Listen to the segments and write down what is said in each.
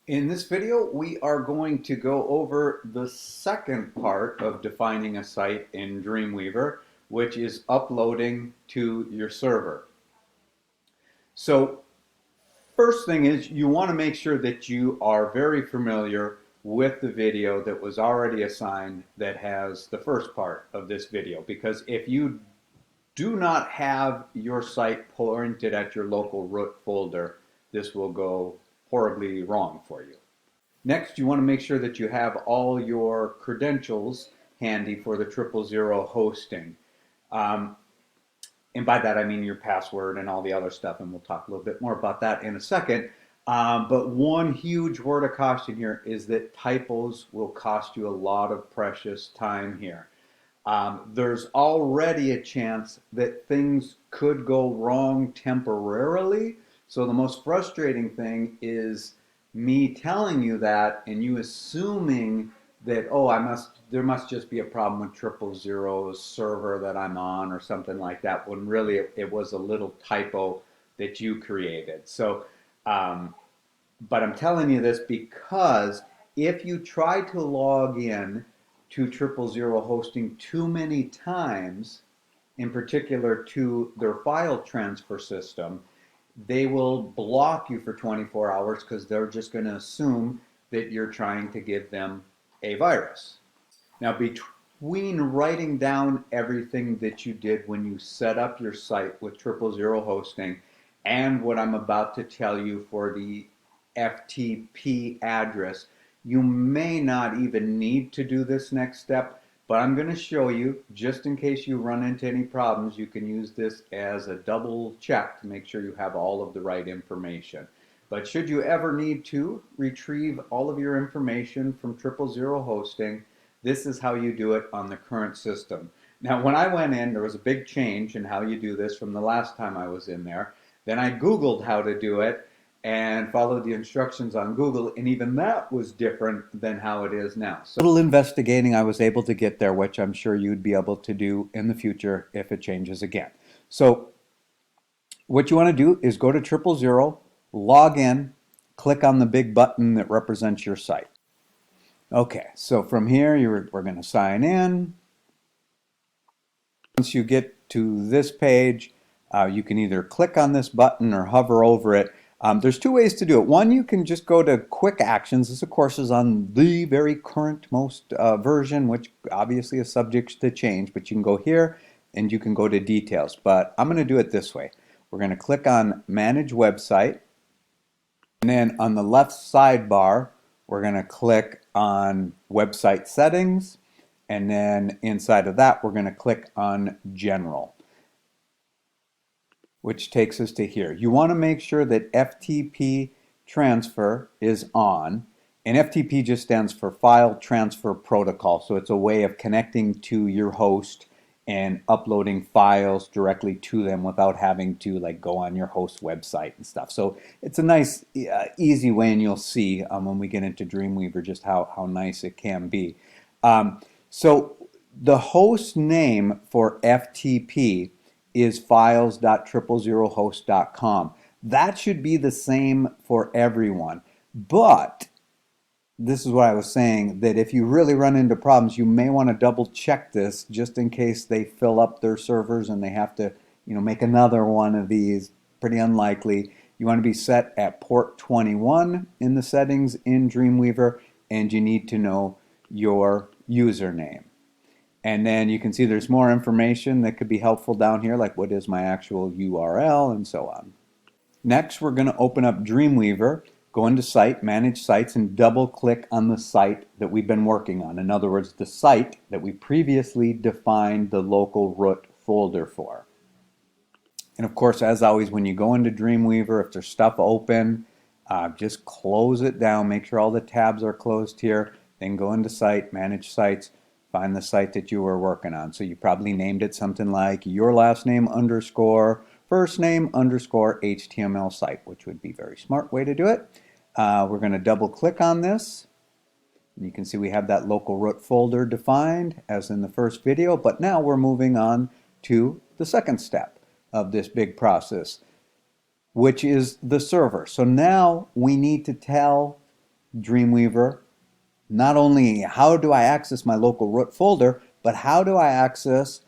In this video, we are going to go over the second part of defining a site in Dreamweaver, which is uploading to your server. So, first thing is you want to make sure that you are very familiar with the video that was already assigned that has the first part of this video, because if you do not have your site pointed at your local root folder, this will go horribly wrong for you. Next, you want to make sure that you have all your credentials handy for the 000 hosting. And by that I mean your password and all the other stuff, and we'll talk a little bit more about that in a second. But one huge word of caution here is that typos will cost you a lot of precious time here. There's already a chance that things could go wrong temporarily. So the most frustrating thing is me telling you that and you assuming that, there must just be a problem with 000's server that I'm on or something like that, when really it was a little typo that you created. So, but I'm telling you this because if you try to log in to 000 hosting too many times, in particular to their file transfer system, they will block you for 24 hours because they're just going to assume that you're trying to give them a virus. Now, between writing down everything that you did when you set up your site with 000 hosting and what I'm about to tell you for the FTP address, you may not even need to do this next step, but I'm going to show you, just in case you run into any problems, you can use this as a double check to make sure you have all of the right information. But should you ever need to retrieve all of your information from 000 hosting, this is how you do it on the current system. Now, when I went in, there was a big change in how you do this from the last time I was in there. Then I Googled how to do it and followed the instructions on Google, and even that was different than how it is now. So, a little investigating, I was able to get there, which I'm sure you'd be able to do in the future if it changes again. So what you want to do is go to 000, log in, click on the big button that represents your site. Okay, so from here we're going to sign in. Once you get to this page, you can either click on this button or hover over it. There's two ways to do it. One, you can just go to Quick Actions. This, of course, is on the very current most version, which obviously is subject to change. But you can go here and you can go to Details. But I'm going to do it this way. We're going to click on Manage Website. And then on the left sidebar, we're going to click on Website Settings. And then inside of that, we're going to click on General, which takes us to here. You want to make sure that FTP transfer is on, and FTP just stands for File Transfer Protocol, so it's a way of connecting to your host and uploading files directly to them without having to go on your host website and stuff. So it's a nice, easy way, and you'll see when we get into Dreamweaver just how nice it can be. So the host name for FTP is files.000host.com. That should be the same for everyone. But this is what I was saying, that if you really run into problems, you may want to double check this just in case they fill up their servers and they have to, make another one of these. Pretty unlikely. You want to be set at port 21 in the settings in Dreamweaver, and you need to know your username. And then you can see there's more information that could be helpful down here, like what is my actual URL and so on. Next, we're going to open up Dreamweaver, go into Site, Manage Sites, and double-click on the site that we've been working on. In other words, the site that we previously defined the local root folder for. And of course, as always, when you go into Dreamweaver, if there's stuff open, just close it down. Make sure all the tabs are closed here. Then go into Site, Manage Sites, find the site that you were working on. So you probably named it something like your last name _ first name _ HTML site, which would be a very smart way to do it. We're going to double click on this. And you can see we have that local root folder defined as in the first video, but now we're moving on to the second step of this big process, which is the server. So now we need to tell Dreamweaver, not only how do I access my local root folder, but how do I access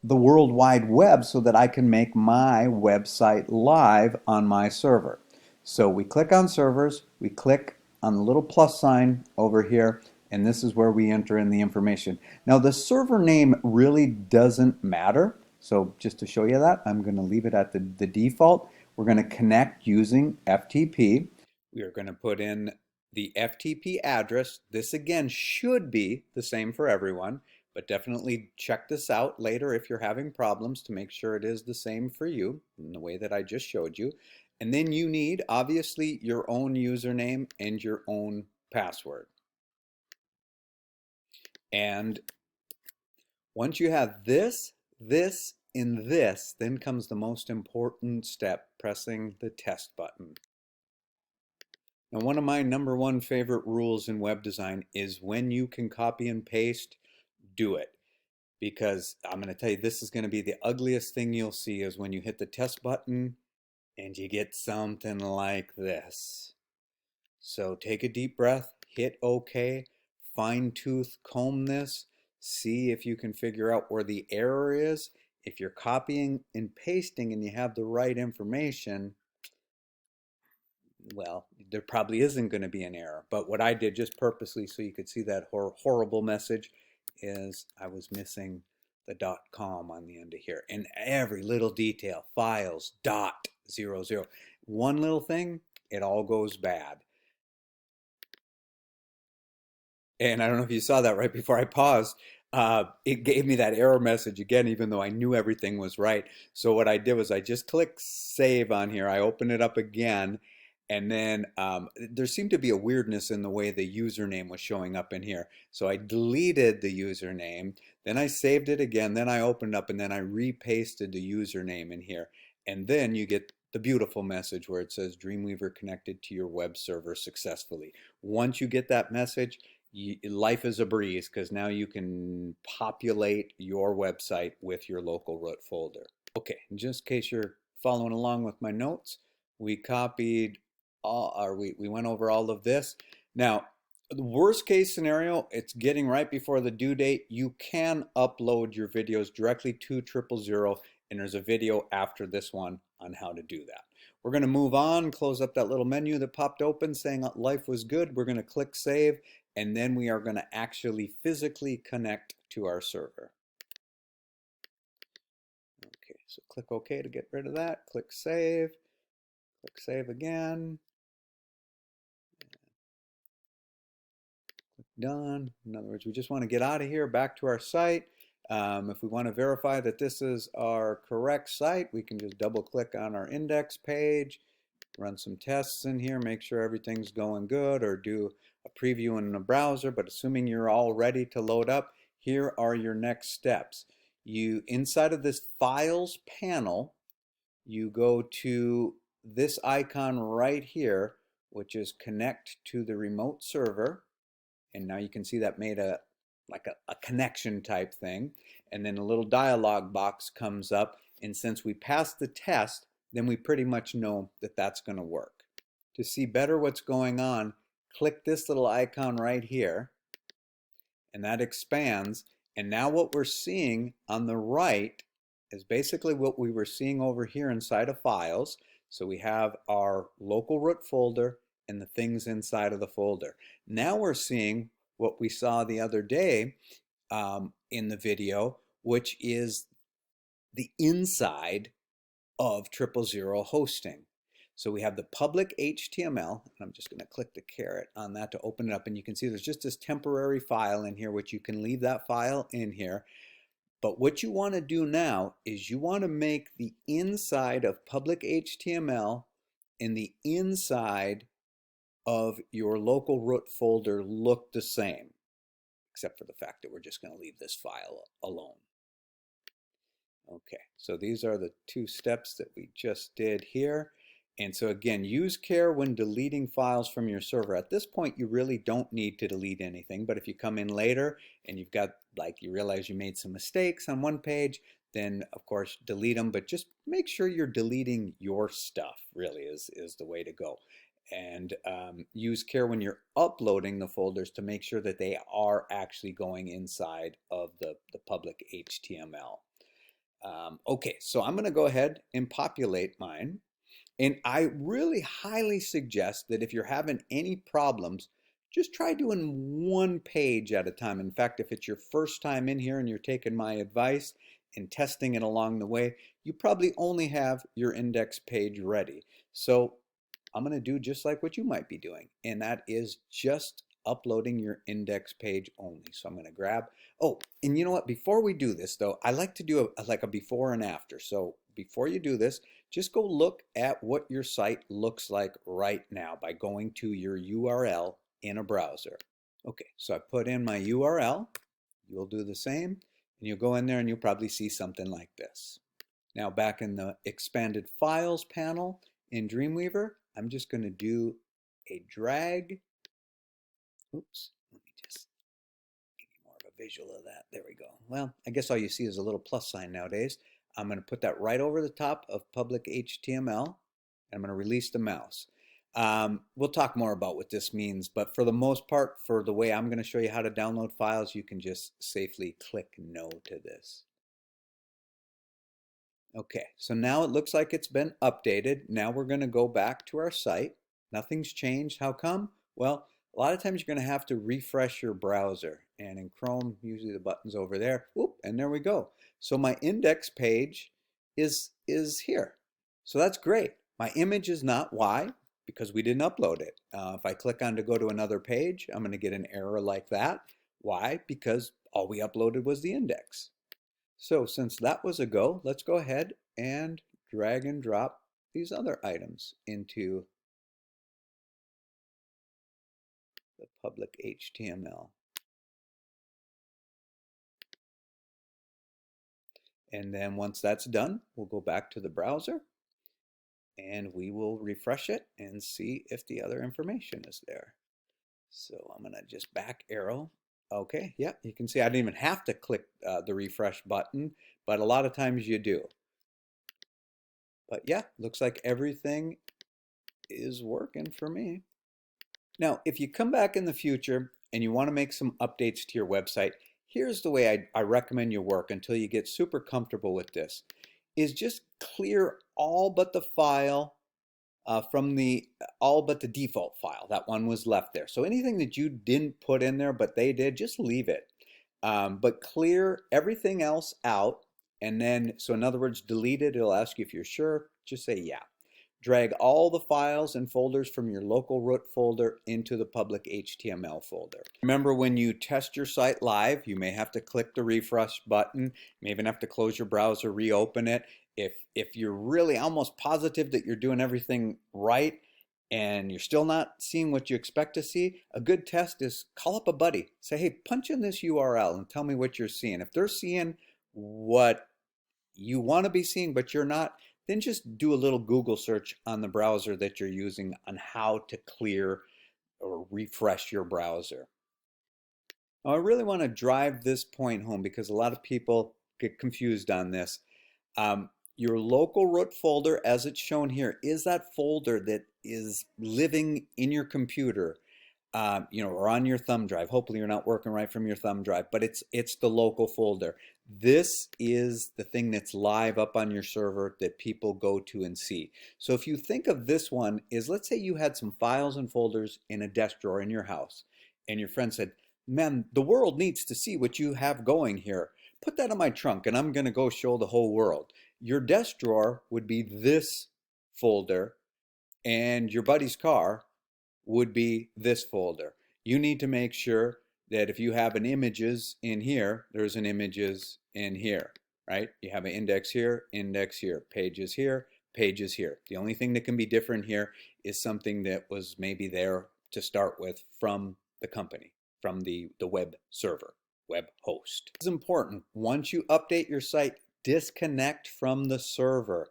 the World Wide Web so that I can make my website live on my server. So we click on servers, we click on the little plus sign over here, and this is where we enter in the information. Now the server name really doesn't matter. So just to show you that, I'm going to leave it at the default. We're going to connect using FTP. We are going to put in the FTP address. This again should be the same for everyone, but definitely check this out later if you're having problems to make sure it is the same for you in the way that I just showed you. And then you need, obviously, your own username and your own password. And once you have this, and this, then comes the most important step, pressing the test button. Now, one of my #1 favorite rules in web design is when you can copy and paste, do it. Because I'm going to tell you, this is going to be the ugliest thing you'll see is when you hit the test button and you get something like this. So take a deep breath, hit OK, fine tooth comb this, see if you can figure out where the error is. If you're copying and pasting and you have the right information, well, there probably isn't going to be an error. But what I did just purposely so you could see that horrible message is I was missing the .com on the end of here. And every little detail, files, .00. One little thing, it all goes bad. And I don't know if you saw that right before I paused. It gave me that error message again, even though I knew everything was right. So what I did was I just clicked save on here. I opened it up again. And then there seemed to be a weirdness in the way the username was showing up in here. So I deleted the username. Then I saved it again. Then I opened up and then I repasted the username in here. And then you get the beautiful message where it says Dreamweaver connected to your web server successfully. Once you get that message, life is a breeze because now you can populate your website with your local root folder. Okay, in just in case you're following along with my notes, we copied all, or we went over all of this. Now, the worst case scenario, it's getting right before the due date. You can upload your videos directly to 000, and there's a video after this one on how to do that. We're going to move on, close up that little menu that popped open saying life was good. We're going to click save, and then we are going to actually physically connect to our server. Okay, so click OK to get rid of that. Click save again. Click done. In other words, we just want to get out of here, back to our site. If we want to verify that this is our correct site, we can just double click on our index page, run some tests in here, make sure everything's going good, or do a preview in the browser. But assuming you're all ready to load up, here are your next steps. You, inside of this files panel, you go to this icon right here, which is connect to the remote server. And now you can see that made a connection type thing. And then a little dialog box comes up. And since we passed the test, then we pretty much know that that's going to work. To see better what's going on, click this little icon right here. And that expands. And now what we're seeing on the right is basically what we were seeing over here inside of files. So we have our local root folder and the things inside of the folder. Now we're seeing what we saw the other day in the video, which is the inside of 000 hosting. So we have the public HTML, and I'm just going to click the caret on that to open it up, and you can see there's just this temporary file in here, which you can leave that file in here. But what you want to do now is you want to make the inside of public HTML and the inside of your local root folder look the same, except for the fact that we're just going to leave this file alone. Okay, so these are the two steps that we just did here. And so again, use care when deleting files from your server. At this point, you really don't need to delete anything, but if you come in later and you've got, like, you realize you made some mistakes on one page, then of course delete them, but just make sure you're deleting your stuff, really is the way to go. And use care when you're uploading the folders to make sure that they are actually going inside of the public HTML. Okay, so I'm going to go ahead and populate mine. And I really highly suggest that if you're having any problems, just try doing one page at a time. In fact, if it's your first time in here and you're taking my advice and testing it along the way, you probably only have your index page ready. So I'm going to do just like what you might be doing, and that is just uploading your index page only. So I'm going to grab, oh, and you know what? Before we do this though, I like to do like a before and after. So before you do this, just go look at what your site looks like right now by going to your URL in a browser. Okay, so I put in my URL. You'll do the same, and you'll go in there and you'll probably see something like this. Now back in the expanded files panel in Dreamweaver, I'm just going to do a drag. Oops, let me just give you more of a visual of that. There we go. Well, I guess all you see is a little plus sign nowadays. I'm going to put that right over the top of public HTML, and I'm going to release the mouse. We'll talk more about what this means, but for the most part, for the way I'm going to show you how to download files, you can just safely click no to this. Okay, so now it looks like it's been updated. Now we're going to go back to our site. Nothing's changed. How come? Well, a lot of times you're going to have to refresh your browser. And in Chrome, usually the button's over there. Whoop, and there we go. So my index page is here. So that's great. My image is not. Why? Because we didn't upload it. If I click on to go to another page, I'm going to get an error like that. Why? Because all we uploaded was the index. So since that was a go, let's go ahead and drag and drop these other items into the public HTML. And then once that's done, we'll go back to the browser and we will refresh it and see if the other information is there. So I'm going to just back arrow. Okay, yeah, you can see I didn't even have to click the refresh button, but a lot of times you do. But yeah, looks like everything is working for me. Now, if you come back in the future and you want to make some updates to your website, here's the way I recommend you work until you get super comfortable with this, is just clear all but the file from the all but the default file. That one was left there. So anything that you didn't put in there but they did, just leave it. But clear everything else out, and then, so in other words, delete it. It'll ask you if you're sure. Just say yeah. Drag all the files and folders from your local root folder into the public HTML folder. Remember, when you test your site live, you may have to click the refresh button. You may even have to close your browser, reopen it. If you're really almost positive that you're doing everything right and you're still not seeing what you expect to see, a good test is call up a buddy. Say, hey, punch in this URL and tell me what you're seeing. If they're seeing what you want to be seeing but you're not, then just do a little Google search on the browser that you're using on how to clear or refresh your browser. Now, I really want to drive this point home because a lot of people get confused on this. Your local root folder, as it's shown here, is that folder that is living in your computer, or on your thumb drive. Hopefully you're not working right from your thumb drive, but it's the local folder. This is the thing that's live up on your server that people go to and see. So if you think of this one is, let's say you had some files and folders in a desk drawer in your house, and your friend said, man, the world needs to see what you have going here. Put that in my trunk and I'm going to go show the whole world. Your desk drawer would be this folder, and your buddy's car would be this folder. You need to make sure that if you have an images in here, there's an images in here, right? You have an index here, pages here, pages here. The only thing that can be different here is something that was maybe there to start with from the company, from the web server, web host. It's important. Once you update your site, disconnect from the server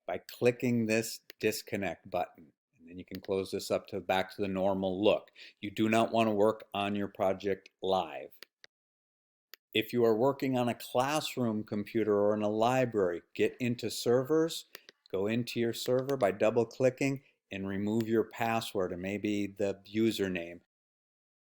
by clicking this disconnect button. And then you can close this up to back to the normal look. You do not want to work on your project live. If you are working on a classroom computer or in a library, get into servers, go into your server by double clicking, and remove your password and maybe the username,